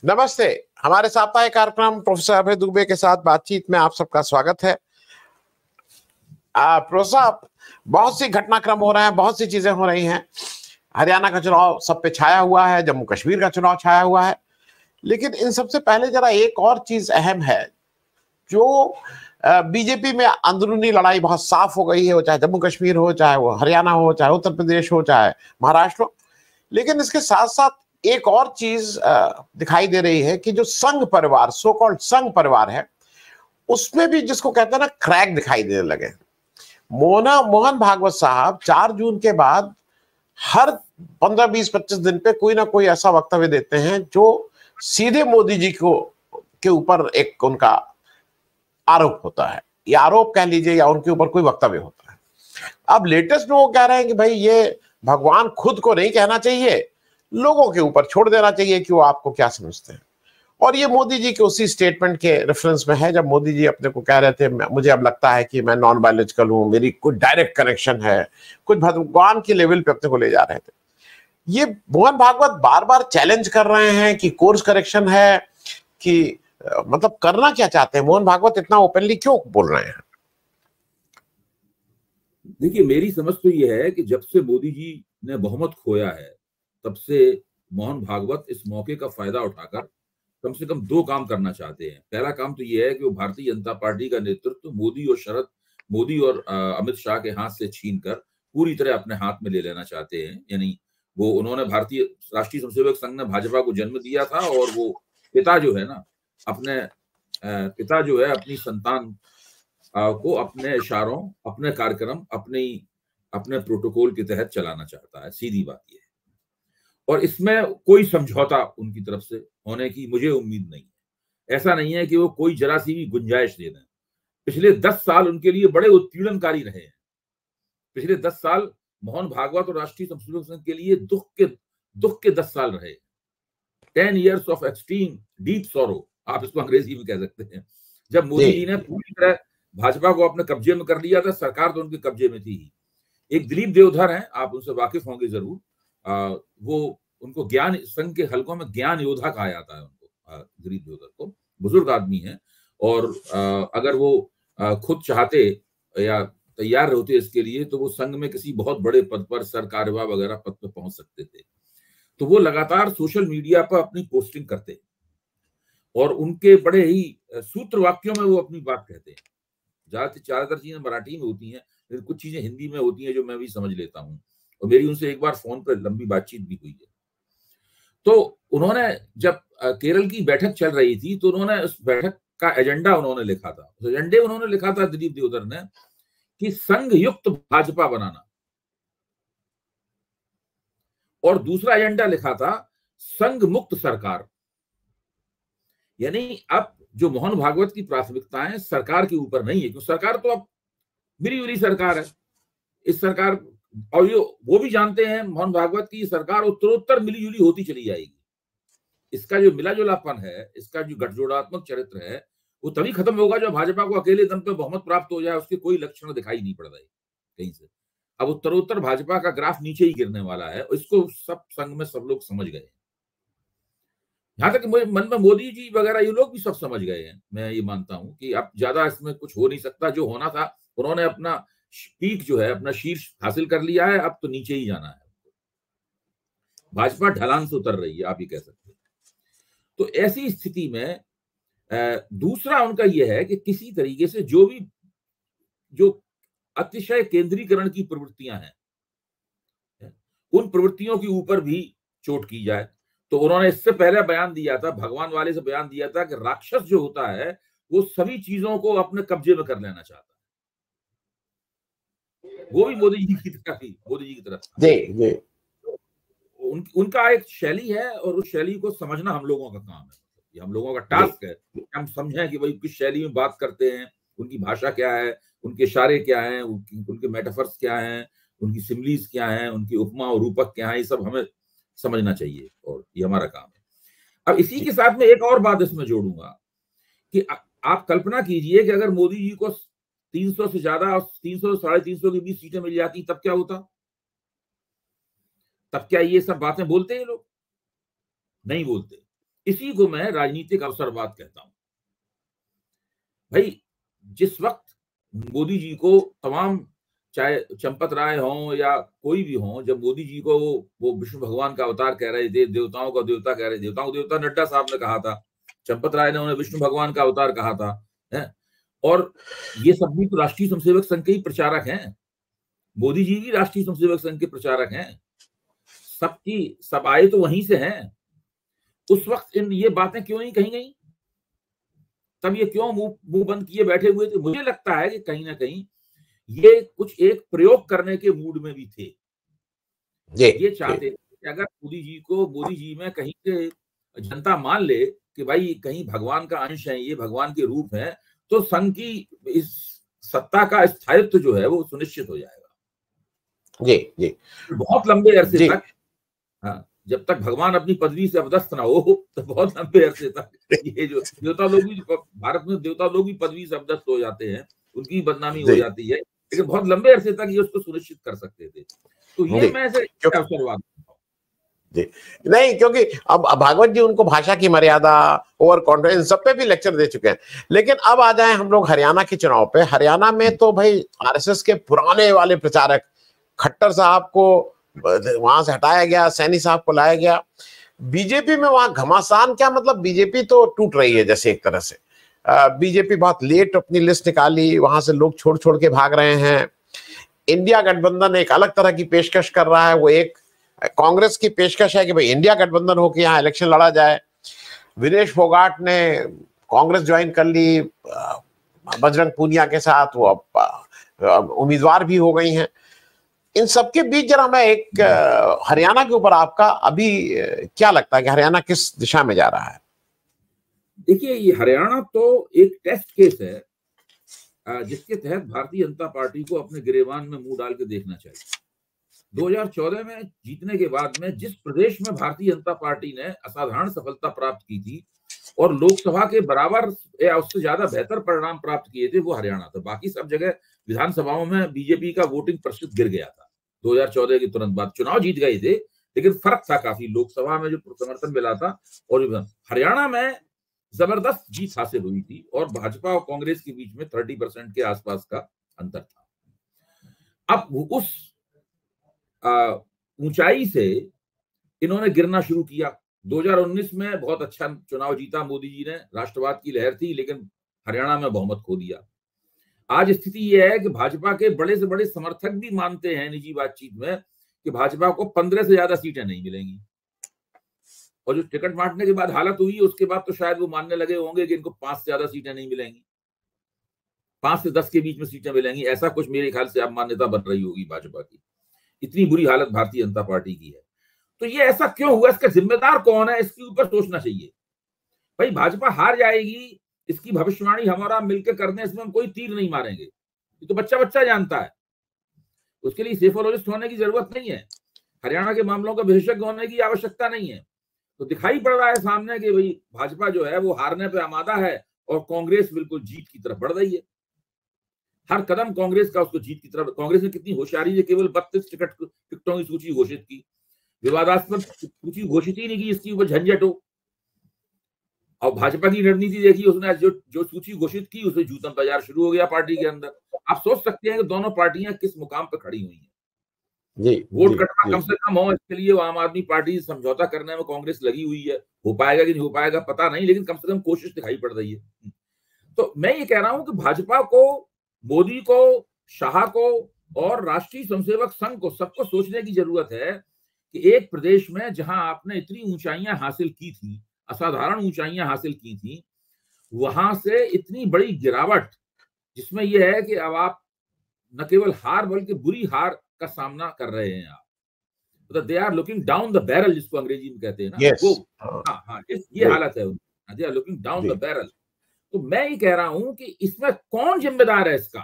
नमस्ते। हमारे साप्ताहिक कार्यक्रम प्रोफेसर अभय दुबे के साथ बातचीत में आप सबका स्वागत है। प्रोफेसर साहब, बहुत सी घटनाक्रम हो रहे हैं, बहुत सी चीजें हो रही हैं। हरियाणा का चुनाव सब पे छाया हुआ है, जम्मू कश्मीर का चुनाव छाया हुआ है, लेकिन इन सबसे पहले जरा एक और चीज अहम है जो बीजेपी में अंदरूनी लड़ाई बहुत साफ हो गई है, वो चाहे जम्मू कश्मीर हो, चाहे वो हरियाणा हो, चाहे उत्तर प्रदेश हो, चाहे महाराष्ट्र हो। लेकिन इसके साथ साथ एक और चीज दिखाई दे रही है कि जो संघ परिवार, सो कॉल्ड संघ परिवार है, उसमें भी जिसको कहते हैं ना क्रैक दिखाई देने लगे। मोहन भागवत साहब 4 जून के बाद हर 15, 20, 25 दिन पे कोई ना कोई ऐसा वक्तव्य देते हैं जो सीधे मोदी जी को के ऊपर एक उनका आरोप होता है, या आरोप कह लीजिए, या उनके ऊपर कोई वक्तव्य होता है। अब लेटेस्ट में वो कह रहे हैं कि भाई ये भगवान खुद को नहीं कहना चाहिए, लोगों के ऊपर छोड़ देना चाहिए कि वो आपको क्या समझते हैं। और ये मोदी जी के उसी स्टेटमेंट के रेफरेंस में है जब मोदी जी अपने को कह रहे थे मुझे अब लगता है कि मैं नॉन बायोलॉजिकल हूं, मेरी कोई डायरेक्ट कनेक्शन है, कुछ भगवान के लेवल पे अपने को ले जा रहे थे। ये मोहन भागवत बार बार चैलेंज कर रहे हैं कि कोर्स करेक्शन है, कि मतलब करना क्या चाहते हैं मोहन भागवत, इतना ओपनली क्यों बोल रहे हैं? देखिए, मेरी समझ तो यह है कि जब से मोदी जी ने बहुमत खोया है तब से मोहन भागवत इस मौके का फायदा उठाकर कम से कम 2 काम करना चाहते हैं। पहला काम तो यह है कि वो भारतीय जनता पार्टी का नेतृत्व मोदी और अमित शाह के हाथ से छीनकर पूरी तरह अपने हाथ में ले लेना चाहते हैं। यानी उन्होंने भारतीय राष्ट्रीय स्वयंसेवक संघ ने भाजपा को जन्म दिया था, और वो पिता जो है ना, अपनी संतान को अपने इशारों, अपने कार्यक्रम, अपने प्रोटोकॉल के तहत चलाना चाहता है। सीधी बात यह है, और इसमें कोई समझौता उनकी तरफ से होने की मुझे उम्मीद नहीं है। ऐसा नहीं है कि वो कोई जरा सी भी गुंजाइश दे दें। पिछले 10 साल उनके लिए बड़े उत्पीड़नकारी रहे हैं। पिछले 10 साल मोहन भागवत और राष्ट्रीय स्वयंसेवक संघ के लिए दुख के 10 साल रहे। 10 years of extreme deep sorrow, आप इसको अंग्रेजी में कह सकते हैं। जब मोदी जी ने पूरी तरह भाजपा को अपने कब्जे में कर लिया था, सरकार तो उनके कब्जे में थी ही। एक दिलीप देवधर हैं, आप उनसे वाकिफ होंगे जरूर। वो उनको ज्ञान संघ के हलकों में ज्ञान योद्धा कहा जाता है उनको, दिलीप देवधर को। बुजुर्ग आदमी है, और अगर वो खुद चाहते या तैयार होते इसके लिए तो वो संघ में किसी बहुत बड़े पद पर, सरकारवाह वगैरह पद पर पहुंच सकते थे। तो वो लगातार सोशल मीडिया पर अपनी पोस्टिंग करते, और उनके बड़े ही सूत्र वाक्यों में वो अपनी बात कहते हैं। ज्यादातर चीजें मराठी में होती हैं, लेकिन कुछ चीजें हिंदी में होती हैं जो मैं भी समझ लेता हूँ, और मेरी उनसे एक बार फोन पर लंबी बातचीत भी हुई है। तो उन्होंने जब केरल की बैठक चल रही थी तो उन्होंने उस बैठक का एजेंडा उन्होंने लिखा था। उस एजेंडे उन्होंने लिखा था, दिलीप देवधर ने, कि संघ युक्त भाजपा बनाना, और दूसरा एजेंडा लिखा था संघ मुक्त सरकार। यानी अब जो मोहन भागवत की प्राथमिकताएं सरकार के ऊपर नहीं है, क्योंकि सरकार तो अब मिली जुली सरकार है। इस सरकार, और ये वो भी जानते हैं मोहन भागवत की सरकार उत्तरोत्तर मिली जुली होती चली जाएगी। इसका जो मिला जुलापन है, इसका जो गठजोड़ात्मक चरित्र है, वो तभी खत्म होगा जब भाजपा को अकेले दम पे बहुमत प्राप्त हो जाए। उसके कोई लक्षण दिखाई नहीं पड़ रहे कहीं से। अब उत्तरोत्तर भाजपा का ग्राफ नीचे ही गिरने वाला है, और इसको सब संघ में सब लोग समझ गए। यहाँ तक मुझे मन में मोदी जी वगैरह ये लोग भी सब समझ गए हैं। मैं ये मानता हूं कि अब ज्यादा इसमें कुछ हो नहीं सकता। जो होना था, उन्होंने अपना पीक जो है, अपना शीर्ष हासिल कर लिया है। अब तो नीचे ही जाना है। भाजपा ढलान से उतर रही है, आप ये कह सकते हैं। तो ऐसी स्थिति में दूसरा उनका यह है कि किसी तरीके से जो अतिशय केंद्रीकरण की प्रवृत्तियां हैं, उन प्रवृत्तियों के ऊपर भी चोट की जाए। तो उन्होंने इससे पहले बयान दिया था, भगवान वाले से बयान दिया था, कि राक्षस जो होता है वो सभी चीजों को अपने कब्जे में कर लेना चाहता है। वो भी मोदी जी की तरफ जी। उनका एक शैली है, और उस शैली को समझना हम लोगों का काम है। ये हम लोगों का टास्क है कि हम समझें कि भाई किस शैली में बात करते हैं, उनकी भाषा क्या है, उनके इशारे क्या हैं, उनके मेटाफर्स क्या हैं, उनकी सिमिलीज क्या हैं, उनकी उपमा और रूपक क्या है, ये सब हमें समझना चाहिए, और ये हमारा काम है। अब इसी के साथ में एक और बात इसमें जोड़ूंगा कि आप कल्पना कीजिए कि अगर मोदी जी को 300 से ज्यादा और 300 साढ़े 300 के बीच सीटें मिल जाती, तब क्या होता? तब क्या ये सब बातें बोलते हैं लोग? नहीं बोलते। इसी को मैं राजनीतिक अवसरवाद कहता हूं। भाई, जिस वक्त मोदी जी को तमाम, चाहे चंपत राय हों या कोई भी हों, जब मोदी जी को वो विष्णु भगवान का अवतार कह रहे थे, देवताओं का देवता कह रहे, देवताओं को देवता नड्डा साहब ने कहा था, चंपत राय ने उन्हें विष्णु भगवान का अवतार कहा था, है? और ये सब भी तो राष्ट्रीय स्वयंसेवक संघ के ही प्रचारक हैं। मोदी जी भी राष्ट्रीय स्वयंसेवक संघ के प्रचारक हैं। सबकी सब आए तो वहीं से हैं। उस वक्त ये बातें क्यों नहीं कही गई? तब ये क्यों मुंह बंद किए बैठे हुए थे? मुझे लगता है कि कहीं ना कहीं ये कुछ एक प्रयोग करने के मूड में भी थे। ये चाहते थे कि अगर मोदी जी में कहीं से जनता मान ले कि भाई कहीं भगवान का अंश है, ये भगवान के रूप है, तो संघ की इस सत्ता का स्थायित्व जो है वो सुनिश्चित हो जाएगा। जी। बहुत लंबे अरसे तक, हाँ, जब तक भगवान अपनी पदवी से अपदस्थ ना हो, तो बहुत लंबे अरसे तक ये जो देवता लोग भी, भारत में देवता लोग भी पदवी से अपदस्थ हो जाते हैं, उनकी बदनामी हो जाती है, लेकिन बहुत लंबे अरसे तक ये उसको सुनिश्चित कर सकते थे। तो ये मैं ऐसे अवसरवाद जी नहीं, क्योंकि अब भागवत जी उनको भाषा की मर्यादा, ओवर कॉन्फिडेंस, सब पे भी लेक्चर दे चुके हैं। लेकिन अब आ जाए हम लोग हरियाणा के चुनाव पे। हरियाणा में तो भाई आरएसएस के पुराने वाले प्रचारक खट्टर साहब को वहां से हटाया गया, सैनी साहब को लाया गया। बीजेपी में वहां घमासान, क्या मतलब बीजेपी तो टूट रही है जैसे एक तरह से। बीजेपी बहुत लेट अपनी लिस्ट निकाली, वहां से लोग छोड़ छोड़ के भाग रहे हैं। इंडिया गठबंधन एक अलग तरह की पेशकश कर रहा है। वो एक कांग्रेस की पेशकश है कि भाई इंडिया गठबंधन होकर यहाँ इलेक्शन लड़ा जाए। विनेश फोगाट ने कांग्रेस ज्वाइन कर ली बजरंग पूनिया के साथ, वो अब उम्मीदवार भी हो गई हैं। इन सबके बीच जरा मैं एक हरियाणा के ऊपर आपका अभी क्या लगता है कि हरियाणा किस दिशा में जा रहा है? देखिए, ये हरियाणा तो एक टेस्ट केस है जिसके तहत भारतीय जनता पार्टी को अपने गिरेबान में मुंह डाल के देखना चाहिए। 2014 में जीतने के बाद में जिस प्रदेश में भारतीय जनता पार्टी ने असाधारण सफलता प्राप्त की थी और लोकसभा के बराबर या उससे ज्यादा बेहतर परिणाम प्राप्त किए थे, वो हरियाणा था। बाकी सब जगह विधानसभाओं में बीजेपी का वोटिंग प्रतिशत गिर गया था। 2014 के तुरंत बाद चुनाव जीत गए थे, लेकिन फर्क था काफी लोकसभा में जो समर्थन मिला था। और हरियाणा में जबरदस्त जीत हासिल हुई थी और भाजपा और कांग्रेस के बीच में 30% के आसपास का अंतर था। अब उस ऊंचाई से इन्होंने गिरना शुरू किया। 2019 में बहुत अच्छा चुनाव जीता मोदी जी ने, राष्ट्रवाद की लहर थी, लेकिन हरियाणा में बहुमत खो दिया। आज स्थिति यह है कि भाजपा के बड़े से बड़े समर्थक भी मानते हैं निजी बातचीत में कि भाजपा को 15 से ज्यादा सीटें नहीं मिलेंगी। और जो टिकट बांटने के बाद हालत हुई, उसके बाद तो शायद वो मानने लगे होंगे कि इनको 5 से ज्यादा सीटें नहीं मिलेंगी, 5 से 10 के बीच में सीटें मिलेंगी। ऐसा कुछ मेरे ख्याल से अब मान्यता बन रही होगी भाजपा की। इतनी बुरी हालत भारतीय जनता पार्टी की है। तो ये ऐसा क्यों हुआ, इसका जिम्मेदार कौन है, इसके ऊपर सोचना चाहिए। भाई, भाजपा हार जाएगी, इसकी भविष्यवाणी हमारा मिलकर करने, इसमें हम कोई तीर नहीं मारेंगे। ये तो बच्चा बच्चा जानता है, उसके लिए सेफोलॉजिस्ट होने की जरूरत नहीं है, हरियाणा के मामलों का विशेषज्ञ होने की आवश्यकता नहीं है। तो दिखाई पड़ रहा है सामने कि भाई भाजपा जो है वो हारने पे आमादा है और कांग्रेस बिल्कुल जीत की तरफ बढ़ रही है। हर कदम कांग्रेस का उसको जीत की तरफ। कांग्रेस ने कितनी होशियारी से केवल 32 टिकटों की सूची घोषित की, विवादास्पद सूची घोषित ही नहीं की, इसकी ऊपर झंझट हो। और भाजपा की रणनीति देखी, उसने जो सूची घोषित की उसे जूतम बाजार शुरू हो गया पार्टी के अंदर। आप सोच सकते हैं कि दोनों पार्टियां किस मुकाम पर खड़ी हुई हैं। वोट कटना कम से कम हो, इसके लिए आम आदमी पार्टी समझौता करने में कांग्रेस लगी हुई है। हो पाएगा कि नहीं हो पाएगा पता नहीं, लेकिन कम से कम कोशिश दिखाई पड़ रही है। तो मैं ये कह रहा हूं कि भाजपा को, मोदी को, शाह को और राष्ट्रीय स्वयंसेवक संघ को, सबको सोचने की जरूरत है कि एक प्रदेश में जहां आपने इतनी ऊंचाइयां हासिल की थी, असाधारण ऊंचाइयां हासिल की थी, वहां से इतनी बड़ी गिरावट, जिसमें यह है कि अब आप न केवल हार बल्कि बुरी हार का सामना कर रहे हैं। आप मतलब they are looking down the barrel, जिसको अंग्रेजी में कहते हैं ना, वो हाँ ये हालत है उनकी, they are looking down the barrel. तो मैं ये कह रहा हूं कि इसमें कौन जिम्मेदार है इसका?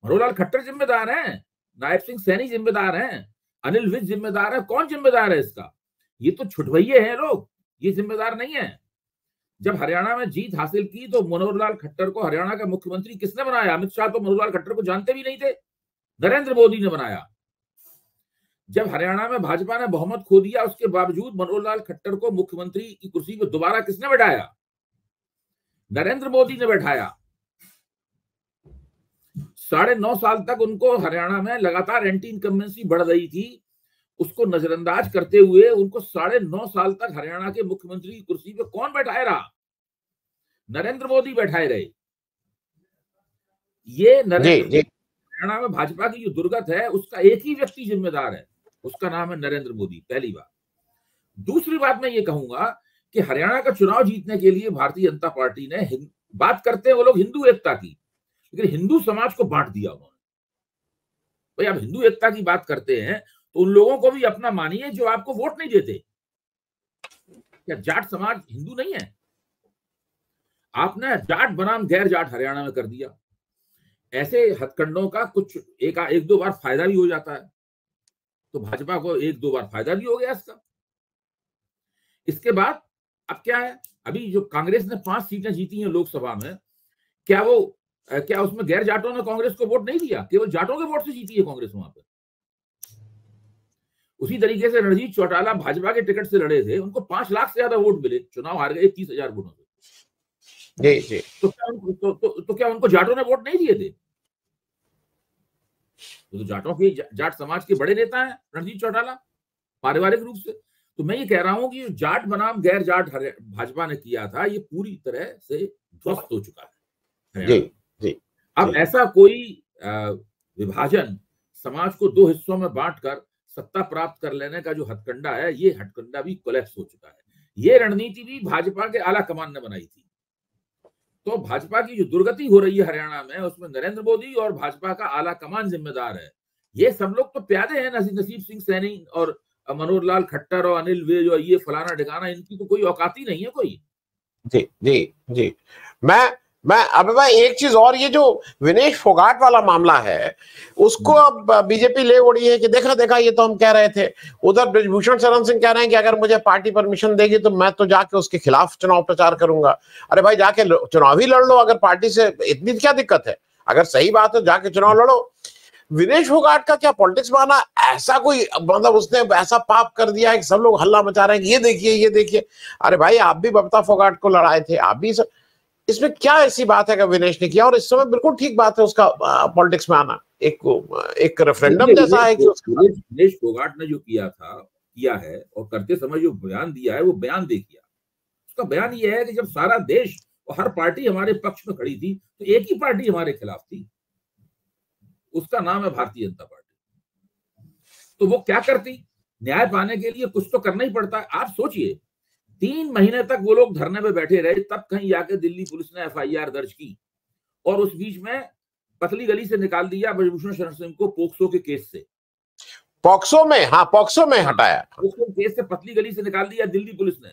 मनोहर खट्टर जिम्मेदार हैं, नायब सिंह सैनी जिम्मेदार हैं, अनिल विज जिम्मेदार है। कौन जिम्मेदार है इसका? ये तो छुटभइये हैं लोग, ये जिम्मेदार नहीं है। जब हरियाणा में जीत हासिल की तो मनोहर खट्टर को हरियाणा का मुख्यमंत्री किसने बनाया? अमित शाह तो मनोहर खट्टर को जानते भी नहीं थे, नरेंद्र मोदी ने बनाया। जब हरियाणा में भाजपा ने बहुमत खो दिया, उसके बावजूद मनोहर लाल खट्टर को मुख्यमंत्री की कुर्सी पर दोबारा किसने बैठाया? नरेंद्र मोदी ने बैठाया। 9.5 साल तक उनको हरियाणा में लगातार एंटी इनकम्बेंसी बढ़ रही थी, उसको नजरअंदाज करते हुए उनको 9.5 साल तक हरियाणा के मुख्यमंत्री की कुर्सी पे कौन बैठाए रहा? नरेंद्र मोदी बैठाए रहे। ये हरियाणा में भाजपा की जो दुर्गत है उसका एक ही व्यक्ति जिम्मेदार है, उसका नाम है नरेंद्र मोदी। पहली बात। दूसरी बात मैं ये कहूंगा कि हरियाणा का चुनाव जीतने के लिए भारतीय जनता पार्टी ने बात करते हैं वो लोग हिंदू एकता की, लेकिन हिंदू समाज को बांट दिया उन्होंने। भाई आप हिंदू एकता की बात करते हैं तो उन लोगों को भी अपना मानिए जो आपको वोट नहीं देते। क्या जाट समाज हिंदू नहीं है? आपने जाट बनाम गैर जाट हरियाणा में कर दिया। ऐसे हथकंडों का कुछ एक दो बार फायदा भी हो जाता है, तो भाजपा को 1-2 बार फायदा भी हो गया इसका। इसके बाद अब क्या है? अभी जो कांग्रेस ने 5 सीटें जीती हैं लोकसभा में, क्या उसमें गैर जाटों ने कांग्रेस को वोट नहीं दिया? केवल जाटों के वोट से जीती है कांग्रेस वहां पर। उसी तरीके से रणजीत चौटाला भाजपा के टिकट से लड़े थे, उनको 5 लाख से ज्यादा वोट मिले, चुनाव हार गए 30,000 वोटों से। जी। तो क्या उनको जाटों ने वोट नहीं दिए थे? तो जाटों के जाट समाज के बड़े नेता हैं रणजीत चौटाला पारिवारिक रूप से। तो मैं ये कह रहा हूं कि जाट बनाम गैर जाट भाजपा ने किया था, ये पूरी तरह से ध्वस्त हो चुका है। जी। अब ऐसा कोई विभाजन, समाज को 2 हिस्सों में बांटकर सत्ता प्राप्त कर लेने का जो हथकंडा है, ये हथकंडा भी कोलैप्स हो चुका है। ये रणनीति भी भाजपा के आला कमान ने बनाई थी। तो भाजपा की जो दुर्गति हो रही है हरियाणा में, उसमें नरेंद्र मोदी और भाजपा का आला कमान जिम्मेदार है। ये सब लोग तो प्यादे हैं, नसीब सिंह सैनी और मनोहर लाल खट्टर और अनिल विज और ये फलाना ढिकाना, इनकी तो कोई औकात ही नहीं है कोई। जी। मैं अब एक चीज और, ये जो विनेश फोगाट वाला मामला है उसको अब बीजेपी ले उड़ी है कि देखा ये तो हम कह रहे थे। उधर बृजभूषण शरण सिंह कह रहे हैं कि अगर मुझे पार्टी परमिशन देगी तो मैं तो जाके उसके खिलाफ चुनाव प्रचार करूंगा। अरे भाई जाके चुनाव ही लड़ लो, अगर पार्टी से इतनी क्या दिक्कत है? अगर सही बात है जाके चुनाव लड़ो। विनेश फोगाट का क्या पॉलिटिक्स माना? ऐसा कोई मतलब उसने ऐसा पाप कर दिया है कि सब लोग हल्ला मचा रहे हैं कि ये देखिए। अरे भाई आप भी बबता फोगाट को लड़ाए थे, आप भी इसमें क्या ऐसी बात है कि विनेश ने किया? और इस समय बिल्कुल ठीक बात है उसका पॉलिटिक्स में आना, एक रेफरेंडम जैसा है कि विनेश फोगाट ने जो किया है और करते समय जो बयान दिया है, वो बयान देखिए। उसका बयान ये है कि जब सारा देश और हर पार्टी हमारे पक्ष में खड़ी थी तो एक ही पार्टी हमारे खिलाफ थी, उसका नाम है भारतीय जनता पार्टी। तो वो क्या करती? न्याय पाने के लिए कुछ तो करना ही पड़ता है। आप सोचिए 3 महीने तक वो लोग धरने पे बैठे रहे, तब कहीं जाके दिल्ली पुलिस ने FIR दर्ज की और उस बीच में पतली गली से निकाल दिया बृजभूषण शरण सिंह को पोक्सो के केस से। पोक्सो में हटाया। पोक्सो केस से पतली गली से निकाल दिया दिल्ली पुलिस ने,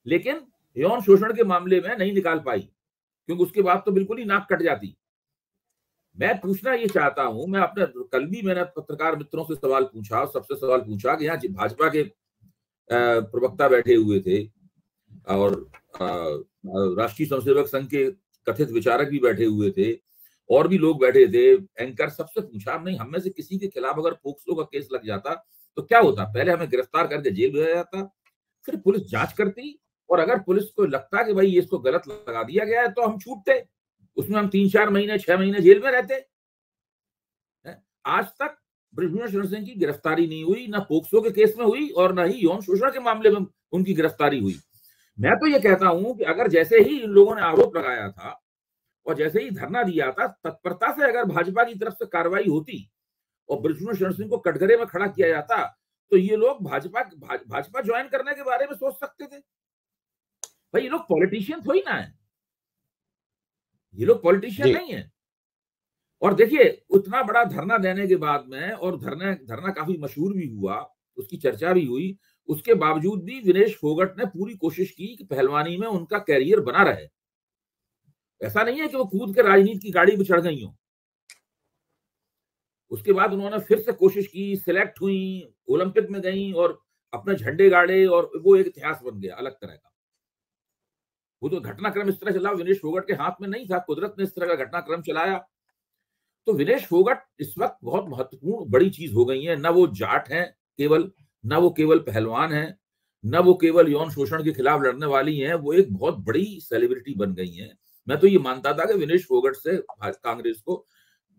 लेकिन यौन शोषण के मामले में नहीं निकाल पाई, क्योंकि उसके बाद तो बिल्कुल ही नाक कट जाती। मैं पूछना ये चाहता हूं, कल भी मैंने पत्रकार मित्रों से सवाल पूछा, सबसे सवाल पूछा कि यहाँ भाजपा के प्रवक्ता बैठे हुए थे और राष्ट्रीय स्वयंसेवक संघ के कथित विचारक भी बैठे हुए थे और भी लोग बैठे थे, एंकर, सबसे पूछा नहीं हम में से किसी के खिलाफ अगर पोक्सो का केस लग जाता तो क्या होता? पहले हमें गिरफ्तार करके जेल भेजा जाता, फिर पुलिस जांच करती, और अगर पुलिस को लगता कि भाई इसको गलत लगा दिया गया है तो हम छूटते, उसमें हम 3-4 महीने 6 महीने जेल में रहते। आज तक बृजभूषण शरण सिंह की गिरफ्तारी नहीं हुई, ना पोक्सो के केस में हुई और ना ही यौन शोषण के मामले में उनकी गिरफ्तारी हुई। मैं तो ये कहता हूं कि अगर जैसे ही इन लोगों ने आरोप लगाया था और जैसे ही धरना दिया था, तत्परता से अगर भाजपा की तरफ से कार्रवाई होती और बृजभूषण शरण सिंह को कटघरे में खड़ा किया जाता तो ये लोग भाजपा ज्वाइन करने के बारे में सोच सकते थे। भाई ये लोग पॉलिटिशियन थोड़ी ना है, ये लोग पॉलिटिशियन नहीं है। और देखिए उतना बड़ा धरना देने के बाद में, और धरना काफी मशहूर भी हुआ, उसकी चर्चा भी हुई, उसके बावजूद भी विनेश फोगाट ने पूरी कोशिश की कि पहलवानी में उनका कैरियर बना रहे। ऐसा नहीं है कि वो कूद के राजनीति की गाड़ी पर चढ़ गई हो। उसके बाद उन्होंने फिर से कोशिश की, सिलेक्ट हुई, ओलंपिक में गई और अपने झंडे गाड़े, और वो एक इतिहास बन गया अलग तरह का। वो तो घटनाक्रम इस तरह चला, विनेश फोगाट के हाथ में नहीं था, कुदरत ने इस तरह का घटनाक्रम चलाया। तो विनेश फोगाट इस वक्त बहुत महत्वपूर्ण बड़ी चीज हो गई है। ना वो जाट हैं, न वो केवल पहलवान है, न वो केवल यौन शोषण के खिलाफ लड़ने वाली हैं, वो एक बहुत बड़ी सेलिब्रिटी बन गई हैं। मैं तो ये मानता था कि विनेश फोगाट से कांग्रेस को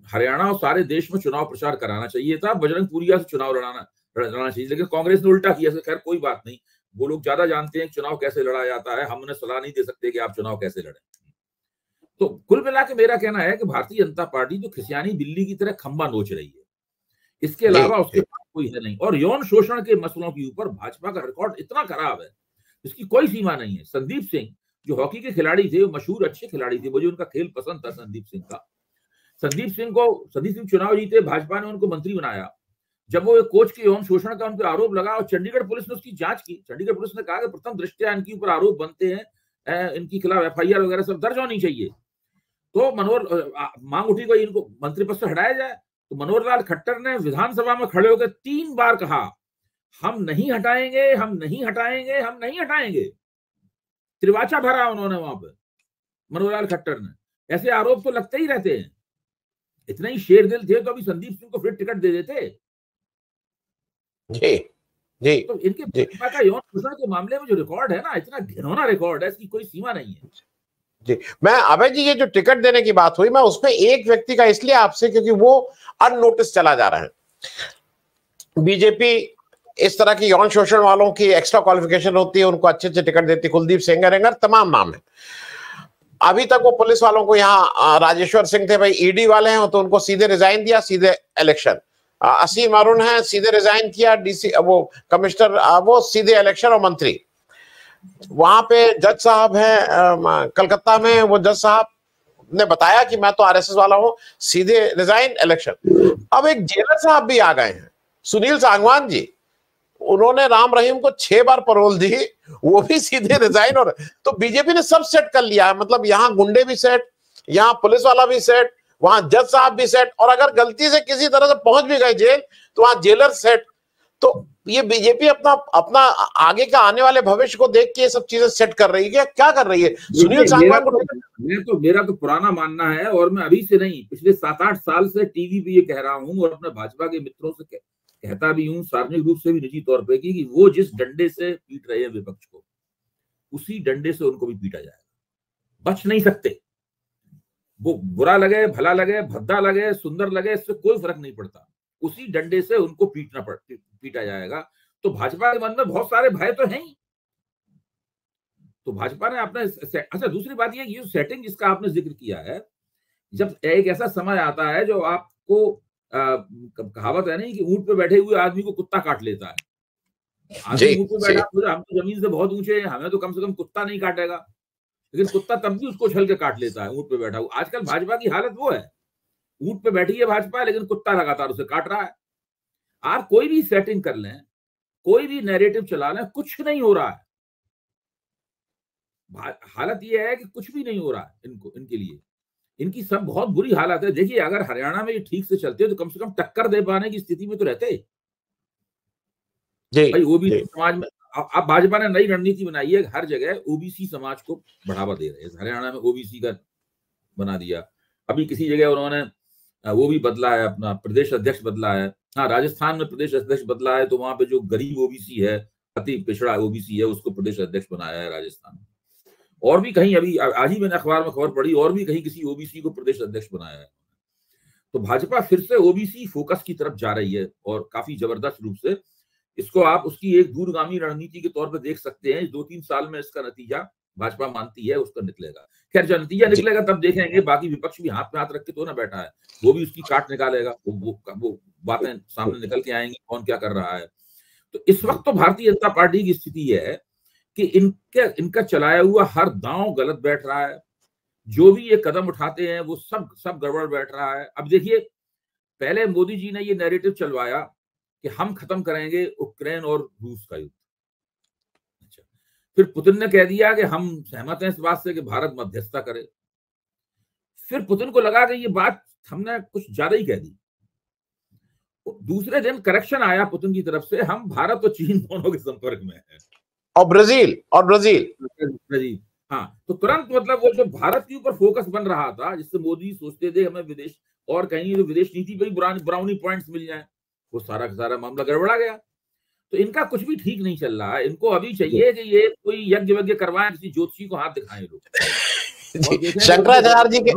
हरियाणा और सारे देश में चुनाव प्रचार कराना चाहिए था, बजरंग पुनिया से चुनाव लड़ाना चाहिए, लेकिन कांग्रेस ने उल्टा किया। खैर कोई बात नहीं, वो लोग ज्यादा जानते हैं कि चुनाव कैसे लड़ा जाता है, हम उन्हें सलाह नहीं दे सकते कि आप चुनाव कैसे लड़ें। तो कुल मिला के मेरा कहना है कि भारतीय जनता पार्टी जो खिसियानी बिल्ली की तरह खंबा नोच रही है, इसके अलावा उसके पास कोई है नहीं। और यौन शोषण के मसलों के ऊपर भाजपा का रिकॉर्ड इतना खराब है, इसकी कोई सीमा नहीं है। संदीप सिंह जो हॉकी के खिलाड़ी थे, वो मशहूर अच्छे खिलाड़ी थे, मुझे उनका खेल पसंद था संदीप सिंह चुनाव जीते, भाजपा ने उनको मंत्री बनाया। जब वो एक कोच के यौन शोषण का उन पर आरोप लगा और चंडीगढ़ पुलिस ने उसकी जांच की, चंडीगढ़ पुलिस ने कहा कि प्रथम दृष्टया इनके ऊपर आरोप बनते हैं, इनके खिलाफ FIR वगैरह सब दर्ज होनी चाहिए। तो मांग उठी गई इनको मंत्री पद से हटाया जाए। तो मनोहर लाल खट्टर ने विधानसभा में खड़े होकर 3 बार कहा, हम नहीं हटाएंगे, हम नहीं हटाएंगे, हम नहीं हटाएंगे। त्रिवाचा भरा उन्होंने वहां पे मनोहर लाल खट्टर ने। ऐसे आरोप तो लगते ही रहते हैं। इतने ही शेर दिल थे तो अभी संदीप सिंह को फिर टिकट दे देते। जी जी। तो इनके भाजपा का यौन शोषण के मामले में जो रिकॉर्ड है ना, इतना घिनौना रिकॉर्ड है, इसकी कोई सीमा नहीं है। जी, मैं अभय जी, ये जो टिकट देने की बात हुई, मैं उसमें एक व्यक्ति का इसलिए आपसे, क्योंकि वो अननोटिस चला जा रहा है। बीजेपी इस तरह की यौन शोषण वालों की एक्स्ट्रा क्वालिफिकेशन होती है, उनको अच्छे अच्छे टिकट देती है। कुलदीप सेंगर तमाम नाम है। अभी तक वो पुलिस वालों को, यहाँ राजेश्वर सिंह थे भाई, ED वाले हैं, तो उनको सीधे रिजाइन दिया, सीधे इलेक्शन। असीम अरुण है, सीधे रिजाइन किया, DC वो कमिश्नर, वो सीधे इलेक्शन और मंत्री। वहां पे जज साहब हैं कलकत्ता में, वो जज साहब ने बताया कि मैं तो RSS वाला हूं, सीधे रिजाइन इलेक्शन। अब एक जेलर साहब भी आ गए हैं, सुनील सांगवान जी, उन्होंने राम रहीम को 6 बार पैरोल दी, वो भी सीधे रिजाइन। और तो बीजेपी ने सब सेट कर लिया है, मतलब यहाँ गुंडे भी सेट, यहाँ पुलिस वाला भी सेट, वहां जज साहब भी सेट, और अगर गलती से किसी तरह से पहुंच भी गए जेल तो वहां जेलर सेट। तो ये बीजेपी अपना आगे का आने वाले भविष्य को देख के ये सब चीजें सेट कर रही है, क्या कर रही है? सुनील सांगवान को मेरा तो पुराना मानना है, और मैं अभी से नहीं, पिछले 7-8 साल से टीवी पे ये कह रहा हूं और अपने भाजपा के मित्रों से कहता भी हूं, सार्वजनिक रूप से भी, निजी तौर पे, कि वो जिस डंडे से पीट रहे हैं विपक्ष को, उसी डंडे से उनको भी पीटा जाएगा। बच नहीं सकते। वो बुरा लगे, भला लगे, भद्दा लगे, सुंदर लगे, इससे कोई फर्क नहीं पड़ता, उसी डंडे से उनको पीटा जाएगा। तो भाजपा के मन में बहुत सारे भय तो हैं ही। तो भाजपा ने अपने अच्छा, दूसरी बात ये सेटिंग जिसका आपने जिक्र किया है, जब एक ऐसा समय आता है जो आपको कहावत है नहीं कि ऊंट पे बैठे हुए आदमी को कुत्ता काट लेता है। आदमी ऊंट पे बैठा, हम तो जमीन से बहुत ऊंचे हैं, हमें तो कम से कम कुत्ता नहीं काटेगा, लेकिन कुत्ता तब भी उसको उछल के काट लेता है ऊंट पे बैठा हुआ। आजकल भाजपा की हालत वो है, ऊंट पे बैठी है भाजपा, लेकिन कुत्ता लगातार उसे काट रहा है। आप कोई भी सेटिंग कर लें, कोई भी नैरेटिव चला लें, कुछ नहीं हो रहा है। हालत यह है कि कुछ भी नहीं हो रहा है इनके लिए। इनकी सब बहुत बुरी हालत है। देखिए, अगर हरियाणा में ये ठीक से चलते तो कम से कम टक्कर दे पाने की स्थिति में तो रहते भाई। ओबीसी समाज में अब भाजपा ने नई रणनीति बनाई है, हर जगह ओबीसी समाज को बढ़ावा दे रहे हैं। हरियाणा में ओबीसी का बना दिया। अभी किसी जगह उन्होंने वो भी बदला है, अपना प्रदेश अध्यक्ष बदला है। हाँ, राजस्थान में प्रदेश अध्यक्ष बदला है, तो वहां पे जो गरीब ओबीसी है, अति पिछड़ा ओबीसी है, उसको प्रदेश अध्यक्ष बनाया है राजस्थान में। और भी कहीं, अभी आज ही मैंने अखबार में खबर पढ़ी, और भी कहीं किसी ओबीसी को प्रदेश अध्यक्ष बनाया है। तो भाजपा फिर से ओबीसी फोकस की तरफ जा रही है, और काफी जबरदस्त रूप से। इसको आप उसकी एक दूरगामी रणनीति के तौर पर देख सकते हैं। 2-3 साल में इसका नतीजा भाजपा मानती है उसका निकलेगा। खैर, जब नतीजा निकलेगा तब देखेंगे। बाकी विपक्ष भी हाथ में हाथ रख के तो ना बैठा है, वो भी उसकी काट निकालेगा, वो बातें सामने निकल के आएंगी, कौन क्या कर रहा है। तो इस वक्त तो भारतीय जनता पार्टी की स्थिति है कि इनका चलाया हुआ हर दांव गलत बैठ रहा है। जो भी ये कदम उठाते हैं वो सब गड़बड़ बैठ रहा है। अब देखिए, पहले मोदी जी ने ये नैरेटिव चलवाया कि हम खत्म करेंगे यूक्रेन और रूस का युद्ध। अच्छा, फिर पुतिन ने कह दिया कि हम सहमत हैं इस बात से कि भारत मध्यस्थता करे। फिर पुतिन को लगा कि ये बात हमने कुछ ज्यादा ही कह दी। दूसरे दिन करेक्शन आया पुतिन की तरफ से, हम भारत और चीन दोनों के संपर्क में हैं, और ब्राजील। हाँ, तो तुरंत मतलब वो जो भारत के ऊपर फोकस बन रहा था, जिससे मोदी सोचते थे हमें विदेश और कहीं तो विदेश नीति पे भी ब्राउनी पॉइंट्स मिल जाए, वो सारा का सारा मामला गड़बड़ा गया। तो इनका कुछ भी ठीक नहीं चल रहा है। इनको अभी चाहिए कि ये कोई यज्ञ वज्ञ करवाएं, किसी ज्योतिषी को हाथ दिखाएं लोग और देखें शंकराचार्य जी के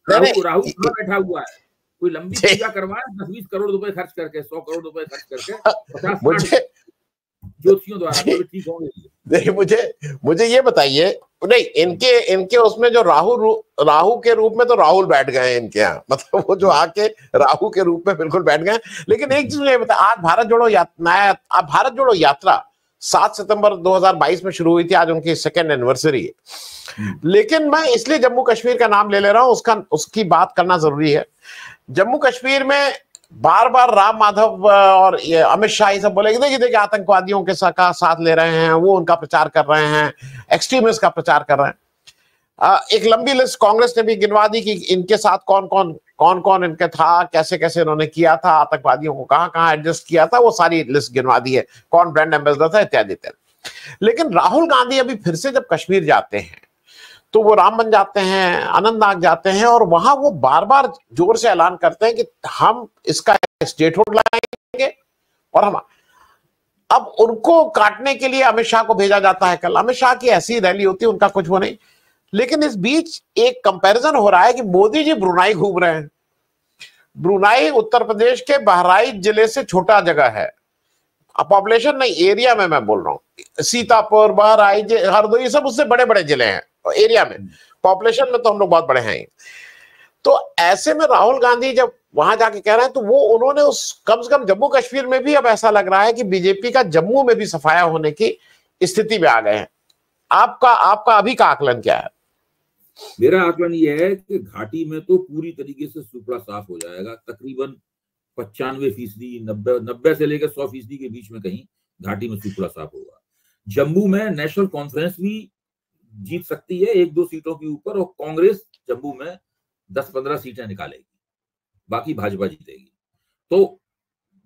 राहु राहु कहाँ बैठा हुआ है। कोई लंबी जी। पूजा करवाएं 10-20 करोड़ रुपए खर्च करके, 100 करोड़ रुपए खर्च करके, 50-60 मुझे ज्योतिषियों द्वारा, तो ठीक होंगे। नहीं, मुझे ये बताइए, नहीं इनके उसमें जो राहु के रूप में तो राहुल बैठ गए हैं इनके यहाँ, मतलब वो जो आके राहु के रूप में बिल्कुल बैठ गए। लेकिन एक चीज मुझे बता, आज भारत जोड़ो यात्रा 7 सितंबर 2022 में शुरू हुई थी, आज उनकी 2nd एनिवर्सरी है। लेकिन मैं इसलिए जम्मू कश्मीर का नाम ले रहा हूं, उसकी बात करना जरूरी है। जम्मू कश्मीर में बार बार राम माधव और अमित शाह ये सब बोले देखिए आतंकवादियों के साथ ले रहे हैं, वो उनका प्रचार कर रहे हैं, एक्सट्रीमिस्ट का प्रचार कर रहे हैं। एक लंबी लिस्ट कांग्रेस ने भी गिनवा दी कि इनके साथ कौन कौन इनके था, कैसे कैसे इन्होंने किया था, आतंकवादियों को कहां कहां एडजस्ट किया था, वो सारी लिस्ट गिनवा दी है, कौन ब्रांड एम्बेसडर था, इत्यादि इत्यादि। लेकिन राहुल गांधी अभी फिर से जब कश्मीर जाते हैं तो वो रामबन जाते हैं, अनंतनाग जाते हैं, और वहां वो बार बार जोर से ऐलान करते हैं कि हम इसका स्टेटहुड लाएंगे। और हम अब उनको काटने के लिए अमित शाह को भेजा जाता है। कल अमित शाह की ऐसी रैली होती है, उनका कुछ वो नहीं। लेकिन इस बीच एक कंपैरिजन हो रहा है कि मोदी जी ब्रुनाई घूम रहे हैं। ब्रुनाई उत्तर प्रदेश के बहराइच जिले से छोटा जगह है, पॉपुलेशन नहीं, एरिया में मैं बोल रहा हूँ। सीतापुर, बहराइच, हरदोई, सब उससे बड़े बड़े जिले हैं एरिया में, पॉपुलेशन में तो हम लोग बहुत बड़े हैं। तो ऐसे में राहुल गांधी जब वहां जाके कह रहे हैं, तो वो उन्होंने कम से कम जम्मू कश्मीर में भी अब ऐसा लग रहा है कि बीजेपी का जम्मू में भी सफाया होने की स्थिति में आ गए हैं। आपका अभी का आकलन क्या है? मेरा आकलन यह है कि घाटी में तो पूरी तरीके से सुपड़ा साफ हो जाएगा, तकरीबन 95%, 90 से लेकर 100% के बीच में कहीं घाटी में सुपड़ा साफ होगा। जम्मू में नेशनल कॉन्फ्रेंस भी जीत सकती है 1-2 सीटों के ऊपर, और कांग्रेस जम्मू में 10-15 सीटें निकालेगी, बाकी भाजपा जीतेगी। तो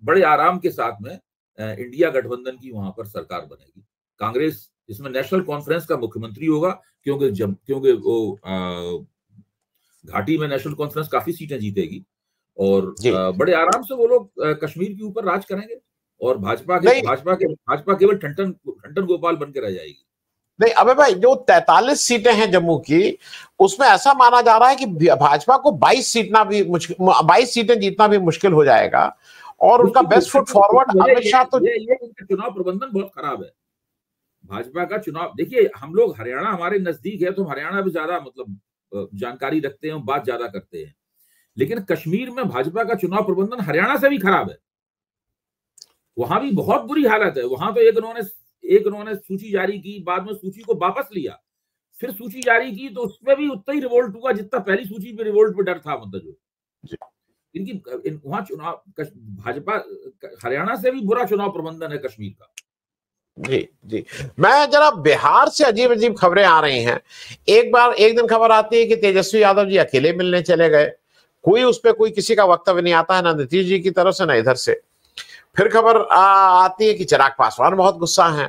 बड़े आराम के साथ में इंडिया गठबंधन की वहां पर सरकार बनेगी। कांग्रेस इसमें नेशनल कॉन्फ्रेंस का मुख्यमंत्री होगा, क्योंकि वो घाटी में नेशनल कॉन्फ्रेंस काफी सीटें जीतेगी, और बड़े आराम से वो लोग कश्मीर के ऊपर राज करेंगे, और भाजपा केवल ठंडन गोपाल बन के रह जाएगी। नहीं अबे भाई, जो 43 सीटें हैं जम्मू की, उसमें ऐसा माना जा रहा है कि भाजपा को 22 सीटें जीतना भी मुश्किल हो जाएगा, और उनका best foot forward Amit Shah. तो ये उनका चुनाव प्रबंधन बहुत खराब है। भाजपा का चुनाव, देखिए हम लोग, हरियाणा हमारे नजदीक है तो हरियाणा भी ज्यादा मतलब जानकारी रखते हैं, बात ज्यादा करते हैं, लेकिन कश्मीर में भाजपा का चुनाव प्रबंधन हरियाणा से भी खराब है। वहां भी बहुत बुरी हालत है। वहां तो एक उन्होंने सूची जारी की, बाद में सूची को वापस लिया, फिर सूची जारी की, तो उसमें भी उतना ही रिवोल्ट हुआ जितना पहली सूची पे रिवोल्ट पे डर था। मतलब जो वहां चुनाव, भाजपा हरियाणा से भी बुरा चुनाव प्रबंधन है कश्मीर का। जी मैं जरा, बिहार से अजीब अजीब खबरें आ रही हैं। एक दिन खबर आती है कि तेजस्वी यादव जी अकेले मिलने चले गए, उस पर कोई किसी का वक्तव्य नहीं आता है, ना नीतीश जी की तरफ से ना इधर से। फिर खबर आती है कि चिराग पासवान बहुत गुस्सा हैं।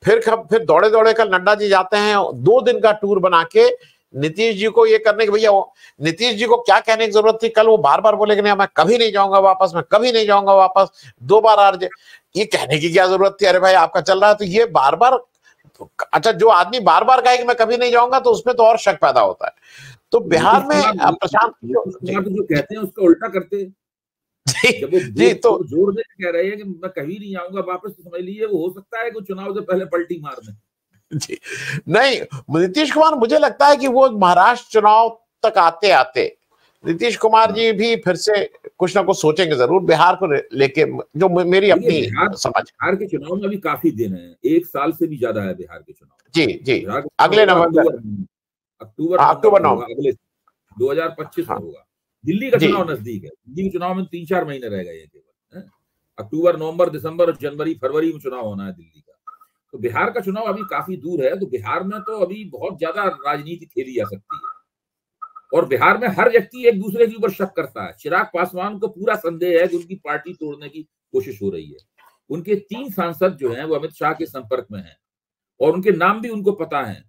फिर दौड़े दौड़े कल नड्डा जी जाते हैं 2 दिन का टूर बना के नीतीश जी को ये करने के, भैया नीतीश जी को क्या कहने की जरूरत थी? कल वो बार बार बोले कि नहीं मैं कभी नहीं जाऊंगा वापस, मैं कभी नहीं जाऊंगा वापस, 2 बार आरजे। ये कहने की क्या जरूरत थी? अरे भाई आपका चल रहा है तो ये बार बार, अच्छा जो आदमी बार बार कहे कि मैं कभी नहीं जाऊंगा तो उसमें तो और शक पैदा होता है। तो बिहार में प्रशांत जो कहते हैं उसका उल्टा करते हैं। जब वो तो जोर से कह रहे हैं कि मैं कहीं नहीं आऊंगा वापस, तो समझ लीजिए वो हो सकता है कि चुनाव से पहले पलटी मार दें। जी नहीं, नीतीश कुमार मुझे लगता है कि वो महाराष्ट्र चुनाव तक आते आते नीतीश कुमार जी भी फिर से कुछ ना कुछ सोचेंगे जरूर बिहार को लेके, जो मेरी अपनी समझ। बिहार के चुनाव में भी काफी दिन है, 1 साल से भी ज्यादा है बिहार के चुनाव। जी अगले नवंबर, अक्टूबर नवंबर अगले 2025 में होगा। दिल्ली का चुनाव नजदीक है, दिल्ली के चुनाव में 3-4 महीने रह गए हैं केवल। अक्टूबर, नवंबर, दिसंबर, जनवरी, फरवरी में चुनाव होना है दिल्ली का। तो बिहार का चुनाव अभी काफी दूर है। तो बिहार में तो अभी बहुत ज्यादा राजनीति खेली जा सकती है, और बिहार में हर व्यक्ति एक दूसरे के ऊपर शक करता है। चिराग पासवान को पूरा संदेह है कि उनकी पार्टी तोड़ने की कोशिश हो रही है। उनके 3 सांसद जो हैं वो अमित शाह के संपर्क में हैं, और उनके नाम भी उनको पता है।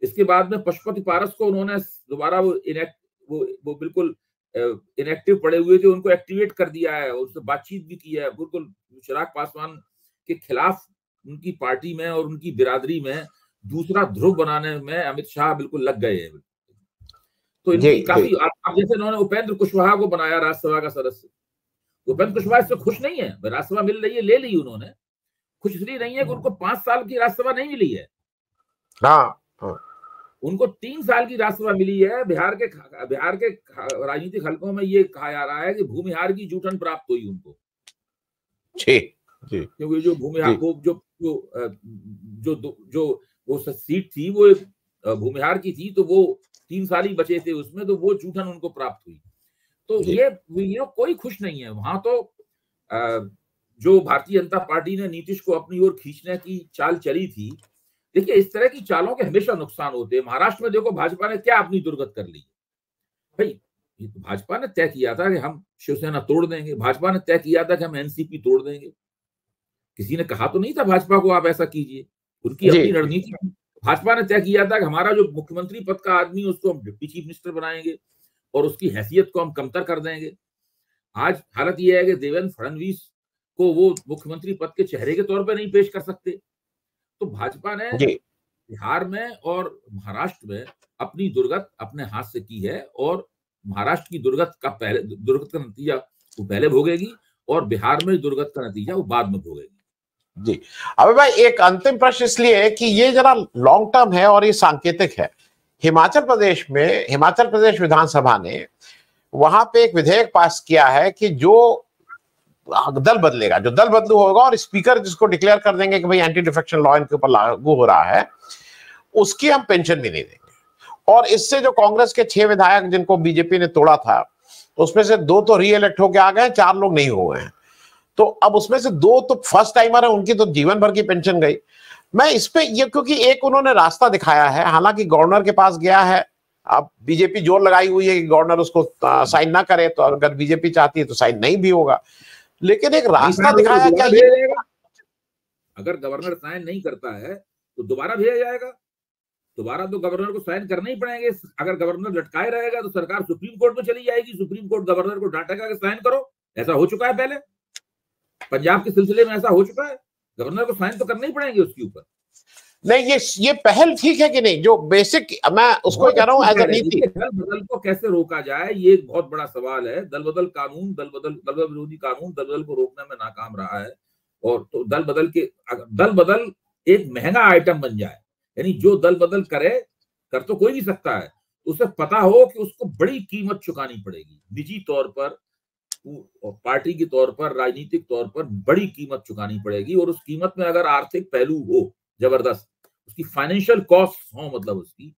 इसके बाद में पशुपति पारस को उन्होंने दोबारा वो बिल्कुल इनएक्टिव पड़े हुए थे, उनको एक्टिवेट कर दिया है, उससे बातचीत भी की है। बिल्कुल चिराग पासवान के खिलाफ उनकी पार्टी में और उनकी बिरादरी में दूसरा ध्रुव बनाने में अमित शाह बिल्कुल लग गए हैं। तो इनकी काफी, आप जैसे उन्होंने उपेंद्र कुशवाहा को बनाया राज्यसभा का सदस्य, उपेंद्र कुशवाहा इससे खुश नहीं है। राज्यसभा मिल रही है, ले ली उन्होंने, खुश इसलिए नहीं है कि उनको 5 साल की राज्यसभा नहीं मिली है। उनको 3 साल की राज्यसभा मिली है। बिहार के राजनीतिक हलकों में ये कहा जा रहा है कि भूमिहार की जूठन प्राप्त हुई उनको, क्योंकि जो भूमिहार जो वो सीट थी वो भूमिहार की थी, तो वो 3 साल ही बचे थे उसमें, तो वो जूठन उनको प्राप्त हुई। तो ये कोई खुश नहीं है वहां। तो जो भारतीय जनता पार्टी ने नीतीश को अपनी ओर खींचने की चाल चली थी, देखिए इस तरह की चालों के हमेशा नुकसान होते हैं। महाराष्ट्र में देखो भाजपा ने क्या अपनी दुर्गत कर ली भाई। ये तो भाजपा ने तय किया था कि हम शिवसेना तोड़ देंगे, भाजपा ने तय किया था कि हम एनसीपी तोड़ देंगे। किसी ने कहा तो नहीं था भाजपा को आप ऐसा कीजिए, उनकी अपनी रणनीति। भाजपा ने तय किया था कि हमारा जो मुख्यमंत्री पद का आदमी उसको हम डिप्टी चीफ मिनिस्टर बनाएंगे और उसकी हैसियत को हम कमतर कर देंगे। आज हालत यह है कि देवेंद्र फडणवीस को वो मुख्यमंत्री पद के चेहरे के तौर पर नहीं पेश कर सकते। तो भाजपा ने बिहार में और महाराष्ट्र में अपनी दुर्गत अपने हाथ से की है, और महाराष्ट्र की दुर्गत का नतीजा वो पहले भोगेगी और बिहार में दुर्गत का नतीजा वो बाद में भोगेगी। जी, अबे भाई एक अंतिम प्रश्न इसलिए है कि ये जरा लॉन्ग टर्म है और ये सांकेतिक है। हिमाचल प्रदेश विधानसभा ने वहां पे एक विधेयक पास किया है कि जो दल बदलेगा, जो दल बदलू होगा और स्पीकर जिसको डिक्लेयर कर देंगे कि भाई एंटी डिफेक्शन लॉ इनके ऊपर लागू हो रहा है, उसकी हम पेंशन भी नहीं देंगे। और इससे जो कांग्रेस के 6 विधायक जिनको बीजेपी ने तोड़ा था, उसमें से 2 तो री इलेक्ट होके आ गए, 4 लोग नहीं हुए हैं। तो अब उसमें से 2 तो फर्स्ट टाइमर है, उनकी तो जीवन भर की पेंशन गई। मैं इस पे ये, क्योंकि एक उन्होंने रास्ता दिखाया है, हालांकि गवर्नर के पास गया है, अब बीजेपी जोर लगाई हुई है कि गवर्नर उसको साइन ना करे, तो अगर बीजेपी चाहती है तो साइन नहीं भी होगा, लेकिन एक रास्ता दिखाया क्या ये। अगर गवर्नर साइन नहीं करता है तो दोबारा भेजा जाएगा, दोबारा तो गवर्नर को साइन करने ही पड़ेंगे। अगर गवर्नर लटकाए रहेगा तो सरकार सुप्रीम कोर्ट में चली जाएगी, सुप्रीम कोर्ट गवर्नर को डांटेगा कि साइन करो। ऐसा हो चुका है पहले, पंजाब के सिलसिले में ऐसा हो चुका है। गवर्नर को साइन तो करने ही पड़ेंगे उसके ऊपर। नहीं, ये पहल ठीक है कि नहीं, जो बेसिक मैं उसको कह रहा हूं एज अ नीति। दल बदल को कैसे रोका जाए, ये एक बहुत बड़ा सवाल है। दल बदल कानून, दल बदल विरोधी कानून दल बदल को रोकने में नाकाम रहा है। और तो दल बदल एक महंगा आइटम बन जाए, यानी जो दल बदल कर तो कोई नहीं सकता है, उसे पता हो कि उसको बड़ी कीमत चुकानी पड़ेगी, निजी तौर पर, पार्टी के तौर पर, राजनीतिक तौर पर बड़ी कीमत चुकानी पड़ेगी। और उस कीमत में अगर आर्थिक पहलू हो जबरदस्त, उसकी फाइनेंशियल कॉस्ट हो, मतलब उसकी,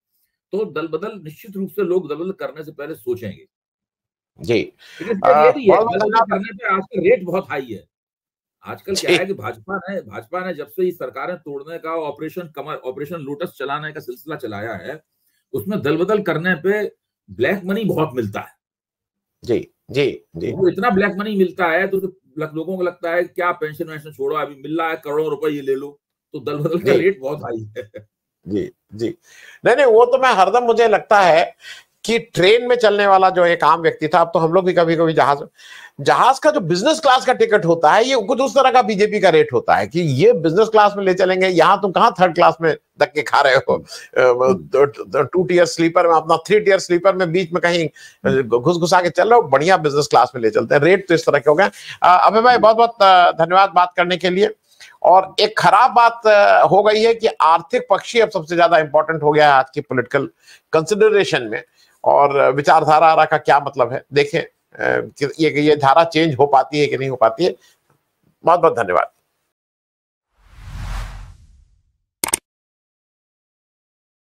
तो दल बदल निश्चित रूप से लोग दल बदल करने से पहले सोचेंगे। जी, ये भी है, दल बदल करने पे आजकल रेट बहुत हाई है। आजकल क्या है कि भाजपा ने जब से ये सरकारें तोड़ने का ऑपरेशन लोटस चलाने का सिलसिला चलाया है, उसमें दल बदल करने पे ब्लैक मनी बहुत मिलता है। जी जी जी, वो इतना ब्लैक मनी मिलता है तो लोगों को लगता है क्या पेंशन वेंशन छोड़ो, अभी मिल रहा है करोड़ों रुपए, ये ले लो। तो दल बदल का रेट बहुत हाई है। जी जी, नहीं, वो तो मैं हरदम, मुझे लगता है कि ट्रेन में चलने वाला जो एक आम व्यक्ति था, अब तो हम लोग भी कभी कभी जहाज का जो बिजनेस क्लास का टिकट होता है, ये कुछ उस तरह का बीजेपी का रेट होता है कि ये बिजनेस क्लास में ले चलेंगे, यहां तुम कहां 3rd क्लास में धक्के खा रहे हो। 2 टियर स्लीपर में, अपना 3 टियर स्लीपर में बीच में कहीं घुसा के चल रहे हो, बढ़िया बिजनेस क्लास में ले चलते हैं। रेट तो इस तरह के हो गए। अभय भाई बहुत बहुत धन्यवाद बात करने के लिए। और एक खराब बात हो गई है कि आर्थिक पक्ष ही अब सबसे ज्यादा इंपॉर्टेंट हो गया है आज की पॉलिटिकल कंसिडरेशन में, और विचारधारा का क्या मतलब है, देखें कि ये धारा चेंज हो पाती है कि नहीं हो पाती है। बहुत बहुत धन्यवाद।